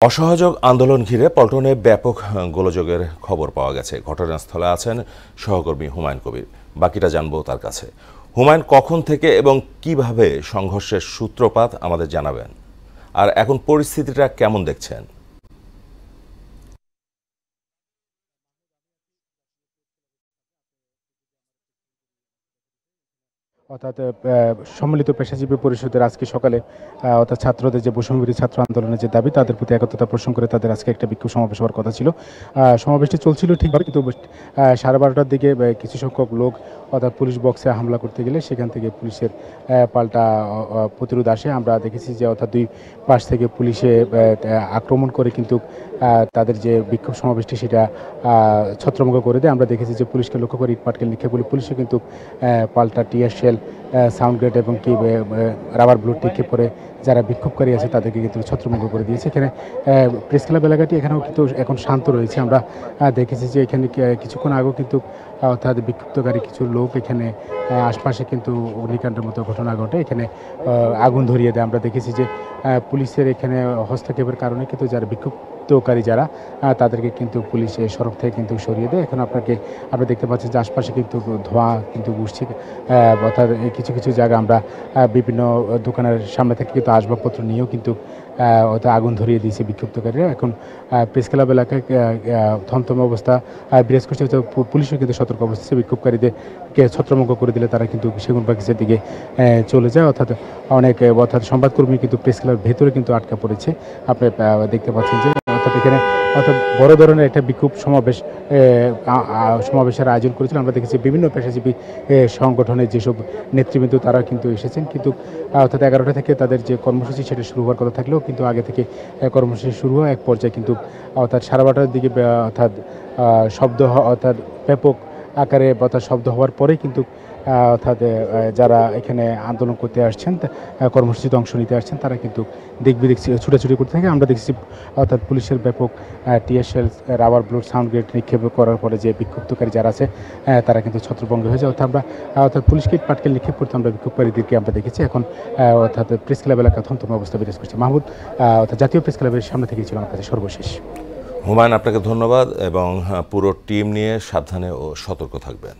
অসহযোগ আন্দোলন ঘিরে পল্টনে ব্যাপক গোলযোগের খবর পাওয়া গেছে। ঘটনাস্থলে আছেন সহকর্মী হুমায়ুন কবির। বাকিটা জানবো তার কাছে। হুমায়ুন, কখন থেকে এবং কিভাবে সংঘর্ষের সূত্রপাত আমাদের জানাবেন, আর এখন পরিস্থিতিটা কেমন দেখছেন? অর্থাৎ সম্মিলিত পেশাজীবী পরিষদের আজকে সকালে অর্থাৎ ছাত্রদের যে বৈষম্যবিরোধী ছাত্র আন্দোলনের যে দাবি তাদের প্রতি একত্রতা পোষণ করে তাদের আজকে একটা বিক্ষোভ সমাবেশ হওয়ার কথা ছিল। সমাবেশটি চলছিল ঠিকভাবে, কিন্তু 12:30টার দিকে কিছু সংখ্যক লোক অর্থাৎ পুলিশ বক্সে হামলা করতে গেলে সেখান থেকে পুলিশের পাল্টা প্রতিরোধ আসে। আমরা দেখেছি যে অর্থাৎ দুই পাশ থেকে পুলিশে আক্রমণ করে কিন্তু তাদের যে বিক্ষোভ সমাবেশটি সেটা ছত্রভঙ্গ করে দেয়। আমরা দেখেছি যে পুলিশকে লক্ষ্য করে ইটপাটকেল নিক্ষেপ বলে পুলিশও কিন্তু পাল্টা টিয়ার শেল, সাউন্ড গ্রেড এবং কি রাবার বুলেট নিক্ষেপ করে যারা বিক্ষোভকারী আছে তাদেরকে কিন্তু ছত্রভঙ্গ করে দিয়েছে। এখানে প্রেস ক্লাব এলাকাটি এখানেও কিন্তু এখন শান্ত রয়েছে। আমরা দেখেছি যে এখানে কিছুক্ষণ আগেও কিন্তু অর্থাৎ বিক্ষুব্ধকারী কিছু লোক এখানে আশপাশে কিন্তু অগ্নিকাণ্ডের মতো ঘটনা ঘটে, এখানে আগুন ধরিয়ে দেয়। আমরা দেখেছি যে পুলিশের এখানে হস্তক্ষেপের কারণে কিন্তু যারা বিক্ষুব্ধকারী যারা তাদেরকে কিন্তু পুলিশ সড়ক থেকে কিন্তু সরিয়ে দেয়। এখন আপনি দেখতে পাচ্ছেন যে আশপাশে কিন্তু ধোঁয়া কিন্তু উঠছে। অর্থাৎ কিছু কিছু জায়গা আমরা বিভিন্ন দোকানের সামনে থেকে কিন্তু আসবাবপত্র নিয়েও কিন্তু অর্থাৎ আগুন ধরিয়ে দিয়েছে বিক্ষুব্ধকারীরা। এখন প্রেস ক্লাব এলাকায় থমথমে অবস্থা বিরাজ করছে। পুলিশও কিন্তু সতর্ক অবস্থা, বিক্ষোভকারীদেরকে ছত্রভঙ্গ করে দিলে তারা কিন্তু সেগুনবাগিচের দিকে চলে যায়। অর্থাৎ সংবাদকর্মী কিন্তু প্রেস ক্লাবের ভেতরে কিন্তু আটকা পড়েছে। আপনি দেখতে পাচ্ছেন যে এখানে বড় ধরনের একটা বিক্ষোভ সমাবেশের আয়োজন করেছিল। আমরা দেখেছি বিভিন্ন পেশাজীবী সংগঠনের যেসব নেতৃবৃন্দ তারা কিন্তু এসেছেন, কিন্তু অর্থাৎ 11টা থেকে তাদের যে কর্মসূচি সেটা শুরু হওয়ার কথা থাকলেও কিন্তু আগে থেকে কর্মসূচি শুরু হয়। এক পর্যায়ে কিন্তু অর্থাৎ 12:30টার দিকে অর্থাৎ ব্যাপক আকারে শব্দ হওয়ার পরে কিন্তু যারা এখানে আন্দোলন করতে আসছেন, কর্মসূচিতে অংশ নিতে আসছেন, তারা কিন্তু দিক বিদিক ছুটাছুটি করতে থাকে। আমরা দেখছি অর্থাৎ পুলিশের ব্যাপক tear shell, rubber bullet, sound গ্রেড নিক্ষেপ করার পরে যে বিক্ষুব্ধকারী যারা আছে তারা কিন্তু ছত্রভঙ্গ হয়ে যায়। অর্থাৎ পুলিশকে পাটকেল নিক্ষেপ করতে আমরা বিক্ষোভকারীদেরকে আমরা দেখেছি। এখন অর্থাৎ প্রেস ক্লাব এলাকা থমথমে অবস্থা বিরাজ করছে। মাহমুদ, অর্থাৎ জাতীয় প্রেস ক্লাবের সামনে থেকে ছিল আমার কাছে সর্বশেষ। হুমায়ুন, আপনাকে ধন্যবাদ এবং পুরো টিম নিয়ে সাবধানে ও সতর্ক থাকবেন।